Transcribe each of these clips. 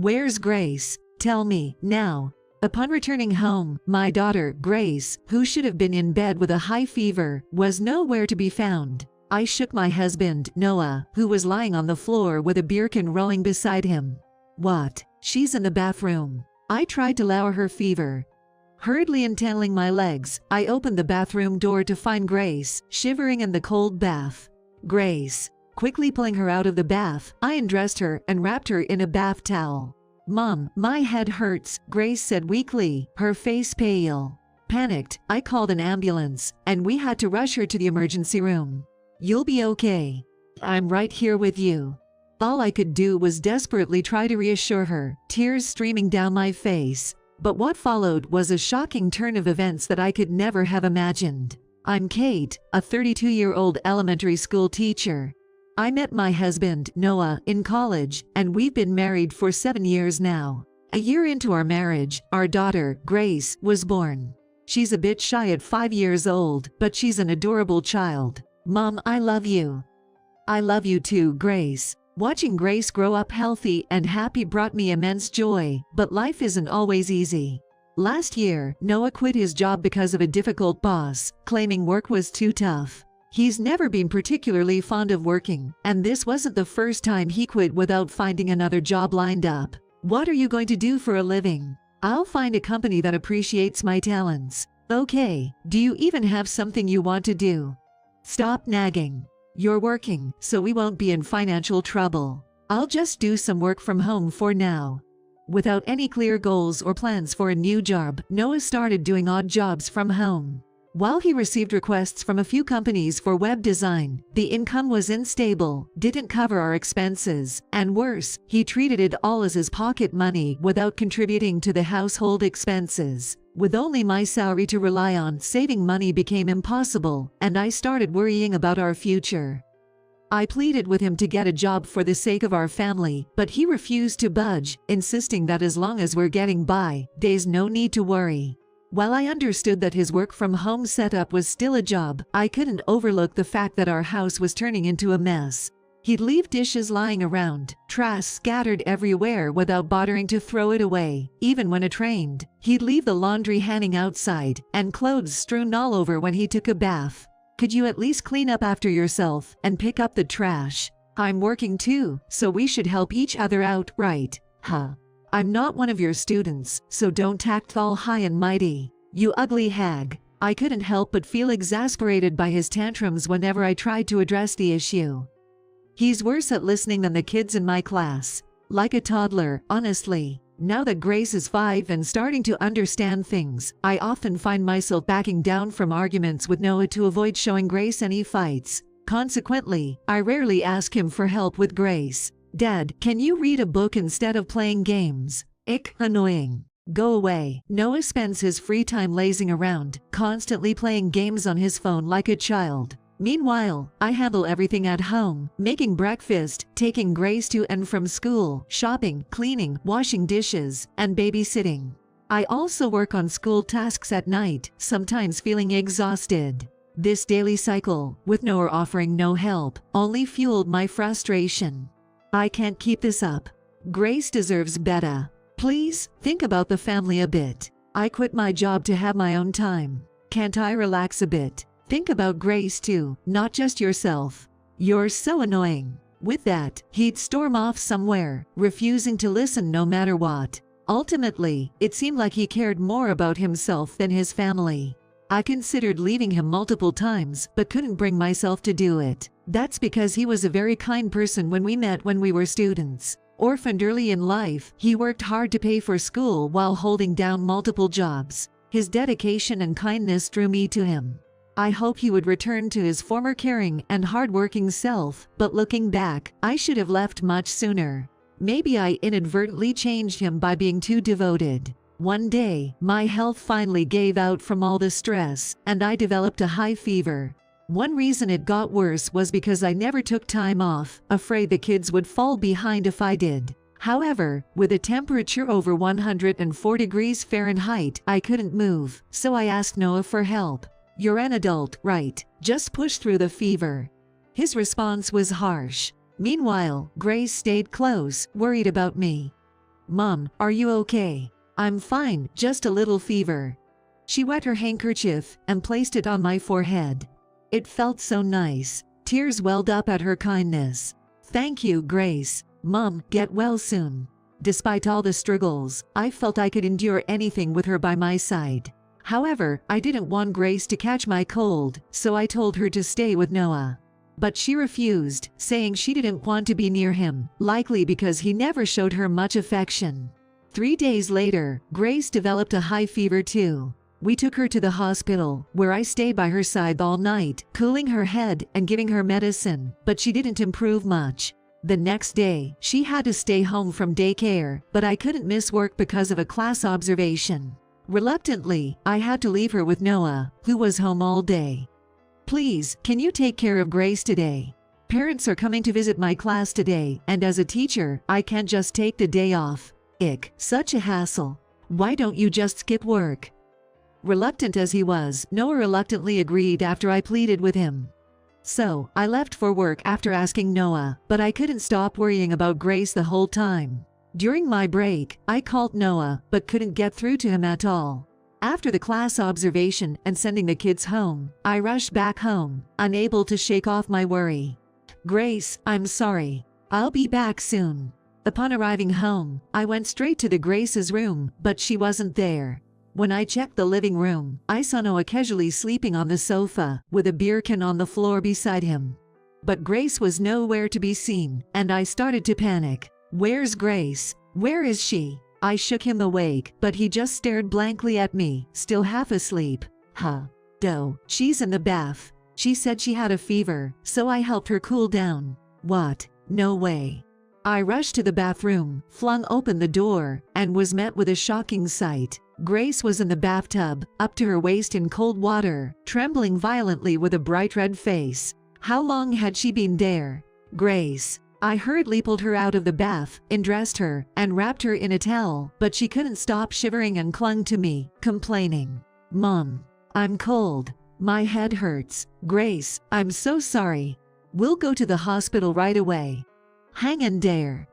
Where's Grace? Tell me, now." Upon returning home, my daughter, Grace, who should have been in bed with a high fever, was nowhere to be found. I shook my husband, Noah, who was lying on the floor with a beer can rolling beside him. "What? She's in the bathroom." I tried to lower her fever. Hurriedly untangling my legs, I opened the bathroom door to find Grace, shivering in the cold bath. "Grace." Quickly pulling her out of the bath, I undressed her and wrapped her in a bath towel. "Mom, my head hurts," Grace said weakly, her face pale. Panicked, I called an ambulance, and we had to rush her to the emergency room. "You'll be okay. I'm right here with you." All I could do was desperately try to reassure her, tears streaming down my face. But what followed was a shocking turn of events that I could never have imagined. I'm Kate, a 32-year-old elementary school teacher. I met my husband, Noah, in college, and we've been married for 7 years now. A year into our marriage, our daughter, Grace, was born. She's a bit shy at 5 years old, but she's an adorable child. "Mom, I love you." "I love you too, Grace." Watching Grace grow up healthy and happy brought me immense joy, but life isn't always easy. Last year, Noah quit his job because of a difficult boss, claiming work was too tough. He's never been particularly fond of working, and this wasn't the first time he quit without finding another job lined up. "What are you going to do for a living?" "I'll find a company that appreciates my talents." "Okay, do you even have something you want to do?" "Stop nagging. You're working, so we won't be in financial trouble. I'll just do some work from home for now." Without any clear goals or plans for a new job, Noah started doing odd jobs from home. While he received requests from a few companies for web design, the income was unstable, didn't cover our expenses, and worse, he treated it all as his pocket money without contributing to the household expenses. With only my salary to rely on, saving money became impossible, and I started worrying about our future. I pleaded with him to get a job for the sake of our family, but he refused to budge, insisting that as long as we're getting by, there's no need to worry. While I understood that his work-from-home setup was still a job, I couldn't overlook the fact that our house was turning into a mess. He'd leave dishes lying around, trash scattered everywhere without bothering to throw it away. Even when it rained, he'd leave the laundry hanging outside, and clothes strewn all over when he took a bath. "Could you at least clean up after yourself and pick up the trash?" "I'm working too, so we should help each other out, right?" "Huh. I'm not one of your students, so don't act all high and mighty, you ugly hag." I couldn't help but feel exasperated by his tantrums whenever I tried to address the issue. He's worse at listening than the kids in my class. Like a toddler, honestly. Now that Grace is 5 and starting to understand things, I often find myself backing down from arguments with Noah to avoid showing Grace any fights. Consequently, I rarely ask him for help with Grace. "Dad, can you read a book instead of playing games?" "Ick, annoying. Go away." Noah spends his free time lazing around, constantly playing games on his phone like a child. Meanwhile, I handle everything at home, making breakfast, taking Grace to and from school, shopping, cleaning, washing dishes, and babysitting. I also work on school tasks at night, sometimes feeling exhausted. This daily cycle, with Noah offering no help, only fueled my frustration. I can't keep this up. Grace deserves better. Please, think about the family a bit. I quit my job to have my own time. Can't I relax a bit? Think about Grace too, not just yourself. You're so annoying. With that, he'd storm off somewhere, refusing to listen no matter what. Ultimately, it seemed like he cared more about himself than his family. I considered leaving him multiple times, but couldn't bring myself to do it. That's because he was a very kind person when we met when we were students. Orphaned early in life, he worked hard to pay for school while holding down multiple jobs. His dedication and kindness drew me to him. I hope he would return to his former caring and hardworking self, but looking back, I should have left much sooner. Maybe I inadvertently changed him by being too devoted. One day, my health finally gave out from all the stress, and I developed a high fever. One reason it got worse was because I never took time off, afraid the kids would fall behind if I did. However, with a temperature over 104 degrees Fahrenheit, I couldn't move, so I asked Noah for help. "You're an adult, right? Just push through the fever." His response was harsh. Meanwhile, Grace stayed close, worried about me. "Mom, are you okay?" "I'm fine, just a little fever." She wet her handkerchief and placed it on my forehead. It felt so nice. Tears welled up at her kindness. "Thank you, Grace. Mom, get well soon." Despite all the struggles, I felt I could endure anything with her by my side. However, I didn't want Grace to catch my cold, so I told her to stay with Noah. But she refused, saying she didn't want to be near him, likely because he never showed her much affection. 3 days later, Grace developed a high fever too. We took her to the hospital, where I stayed by her side all night, cooling her head and giving her medicine, but she didn't improve much. The next day, she had to stay home from daycare, but I couldn't miss work because of a class observation. Reluctantly, I had to leave her with Noah, who was home all day. "Please, can you take care of Grace today? Parents are coming to visit my class today, and as a teacher, I can't just take the day off. Ick, such a hassle. Why don't you just skip work?" Reluctant as he was, Noah reluctantly agreed after I pleaded with him. So, I left for work after asking Noah, but I couldn't stop worrying about Grace the whole time. During my break, I called Noah, but couldn't get through to him at all. After the class observation and sending the kids home, I rushed back home, unable to shake off my worry. "Grace, I'm sorry. I'll be back soon." Upon arriving home, I went straight to Grace's room, but she wasn't there. When I checked the living room, I saw Noah casually sleeping on the sofa, with a beer can on the floor beside him. But Grace was nowhere to be seen, and I started to panic. "Where's Grace? Where is she?" I shook him awake, but he just stared blankly at me, still half asleep. She's in the bath. She said she had a fever, so I helped her cool down." "What? No way." I rushed to the bathroom, flung open the door, and was met with a shocking sight. Grace was in the bathtub, up to her waist in cold water, trembling violently with a bright red face. How long had she been there? "Grace." I hurriedly pulled her out of the bath, undressed her, and wrapped her in a towel, but she couldn't stop shivering and clung to me, complaining. "Mom, I'm cold. My head hurts. Grace, I'm so sorry. We'll go to the hospital right away. Hang in there."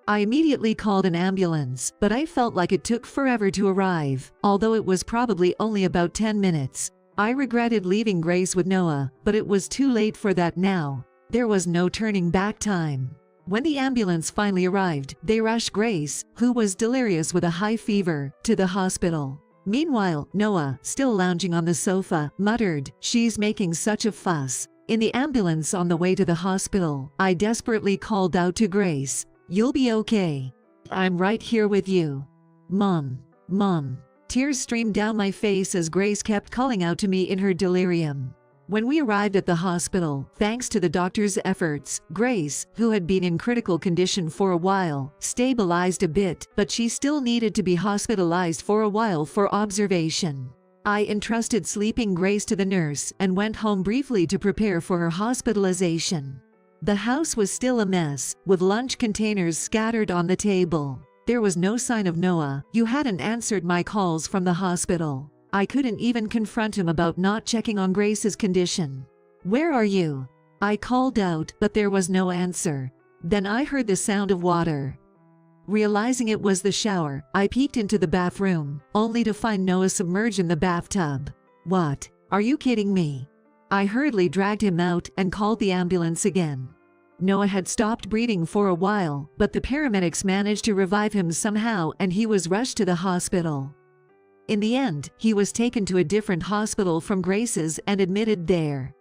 I immediately called an ambulance, but I felt like it took forever to arrive, although it was probably only about 10 minutes. I regretted leaving Grace with Noah, but it was too late for that now. There was no turning back time. When the ambulance finally arrived, they rushed Grace, who was delirious with a high fever, to the hospital. Meanwhile, Noah, still lounging on the sofa, muttered, "She's making such a fuss." In the ambulance on the way to the hospital, I desperately called out to Grace, "You'll be okay. I'm right here with you. Mom, Mom." Tears streamed down my face as Grace kept calling out to me in her delirium. When we arrived at the hospital, thanks to the doctor's efforts, Grace, who had been in critical condition for a while, stabilized a bit, but she still needed to be hospitalized for a while for observation. I entrusted sleeping Grace to the nurse and went home briefly to prepare for her hospitalization. The house was still a mess, with lunch containers scattered on the table. There was no sign of Noah, who hadn't answered my calls from the hospital. I couldn't even confront him about not checking on Grace's condition. "Where are you?" I called out, but there was no answer. Then I heard the sound of water. Realizing it was the shower, I peeked into the bathroom, only to find Noah submerged in the bathtub. "What? Are you kidding me?" I hurriedly dragged him out and called the ambulance again. Noah had stopped breathing for a while, but the paramedics managed to revive him somehow and he was rushed to the hospital. In the end, he was taken to a different hospital from Grace's and admitted there.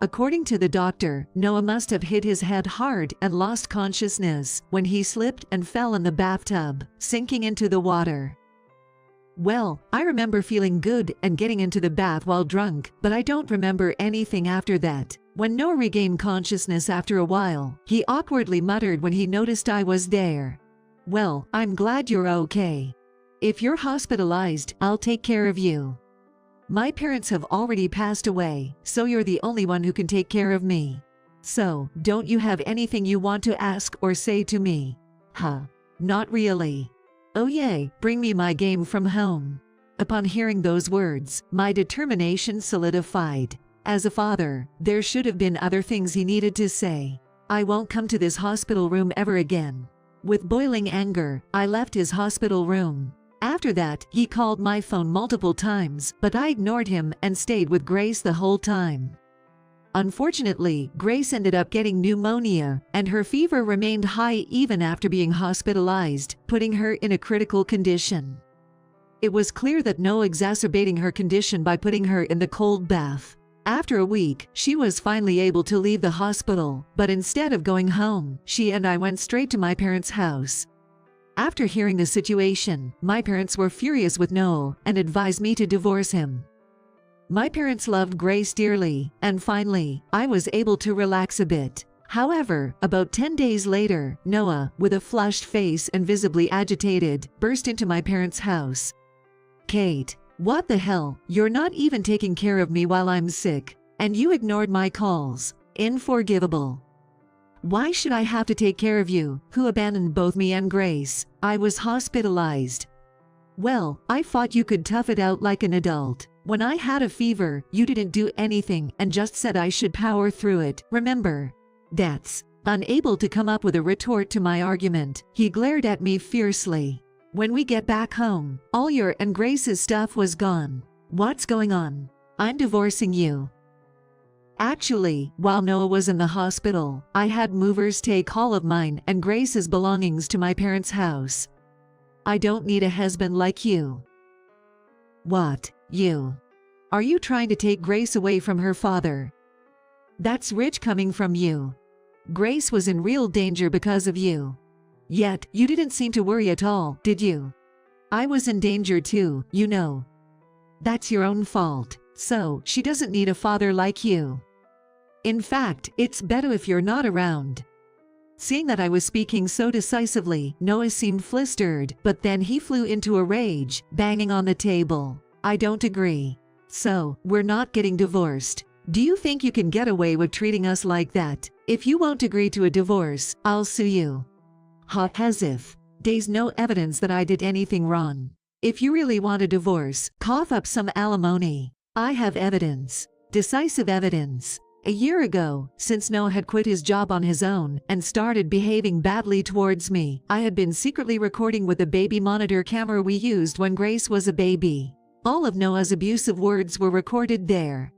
According to the doctor, Noah must have hit his head hard and lost consciousness when he slipped and fell in the bathtub, sinking into the water. Well, I remember feeling good and getting into the bath while drunk, but I don't remember anything after that. When Noah regained consciousness after a while, he awkwardly muttered when he noticed I was there, "Well, I'm glad you're okay. If you're hospitalized, I'll take care of you. My parents have already passed away, so you're the only one who can take care of me. So, don't you have anything you want to ask or say to me?" Not really. "Oh yay, bring me my game from home." Upon hearing those words, my determination solidified. As a father, there should have been other things he needed to say. "I won't come to this hospital room ever again. With boiling anger, I left his hospital room. After that, he called my phone multiple times, but I ignored him and stayed with Grace the whole time. Unfortunately, Grace ended up getting pneumonia, and her fever remained high even after being hospitalized, putting her in a critical condition. It was clear that Noah exacerbating her condition by putting her in the cold bath. After a week, she was finally able to leave the hospital, but instead of going home, she and I went straight to my parents' house. After hearing the situation, my parents were furious with Noah and advised me to divorce him. My parents loved Grace dearly, and finally, I was able to relax a bit. However, about 10 days later, Noah, with a flushed face and visibly agitated, burst into my parents' house. "Kate, what the hell? You're not even taking care of me while I'm sick, and you ignored my calls. Unforgivable. Why should I have to take care of you, who abandoned both me and Grace? I was hospitalized. Well, I thought you could tough it out like an adult. When I had a fever, you didn't do anything and just said I should power through it, remember?" That's unable to come up with a retort to my argument, he glared at me fiercely. "When we get back home, all your and Grace's stuff was gone. What's going on? I'm divorcing you." Actually, while Noah was in the hospital, I had movers take all of mine and Grace's belongings to my parents' house. I don't need a husband like you. What? You? Are you trying to take Grace away from her father? That's rich coming from you. Grace was in real danger because of you. Yet, you didn't seem to worry at all, did you? I was in danger too, you know. That's your own fault, so she doesn't need a father like you. In fact, it's better if you're not around. Seeing that I was speaking so decisively, Noah seemed flustered, but then he flew into a rage, banging on the table. "I don't agree. So, we're not getting divorced. Do you think you can get away with treating us like that? If you won't agree to a divorce, I'll sue you." As if there's no evidence that I did anything wrong. If you really want a divorce, cough up some alimony. I have evidence. Decisive evidence. A year ago, since Noah had quit his job on his own and started behaving badly towards me, I had been secretly recording with the baby monitor camera we used when Grace was a baby. All of Noah's abusive words were recorded there.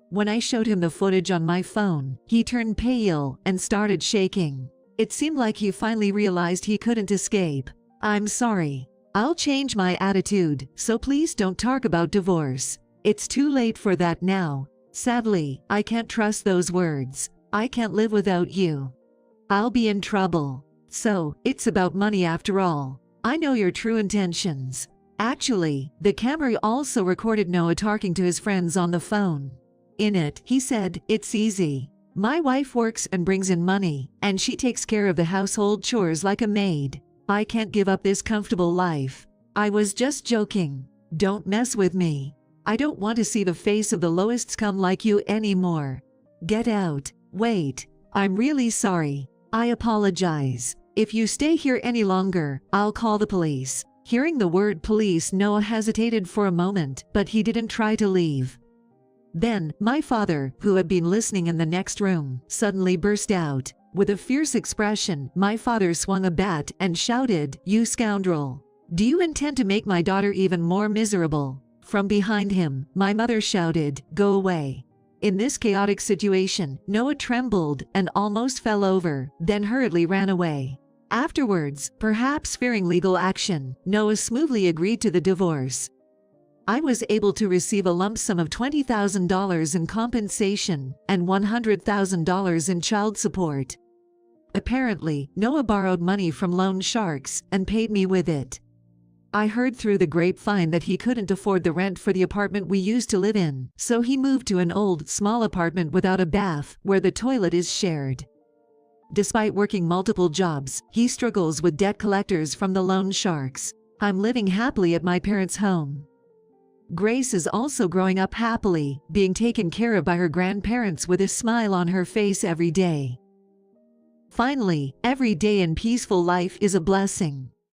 When I showed him the footage on my phone, he turned pale and started shaking. It seemed like he finally realized he couldn't escape. "I'm sorry. I'll change my attitude, so please don't talk about divorce. It's too late for that now. Sadly, I can't trust those words. I can't live without you. I'll be in trouble. So, it's about money after all. I know your true intentions." Actually, the camera also recorded Noah talking to his friends on the phone. In it, he said, "It's easy. My wife works and brings in money, and she takes care of the household chores like a maid. I can't give up this comfortable life. I was just joking. Don't mess with me. I don't want to see the face of the lowest scum like you anymore. Get out. Wait. I'm really sorry. I apologize. If you stay here any longer, I'll call the police." Hearing the word police, Noah hesitated for a moment, but he didn't try to leave. Then, my father, who had been listening in the next room, suddenly burst out. With a fierce expression, my father swung a bat and shouted, "You scoundrel! Do you intend to make my daughter even more miserable?" From behind him, my mother shouted, "Go away." In this chaotic situation, Noah trembled and almost fell over, then hurriedly ran away. Afterwards, perhaps fearing legal action, Noah smoothly agreed to the divorce. I was able to receive a lump sum of $20,000 in compensation and $100,000 in child support. Apparently, Noah borrowed money from loan sharks and paid me with it. I heard through the grapevine that he couldn't afford the rent for the apartment we used to live in, so he moved to an old, small apartment without a bath, where the toilet is shared. Despite working multiple jobs, he struggles with debt collectors from the loan sharks. I'm living happily at my parents' home. Grace is also growing up happily, being taken care of by her grandparents with a smile on her face every day. Finally, every day in peaceful life is a blessing.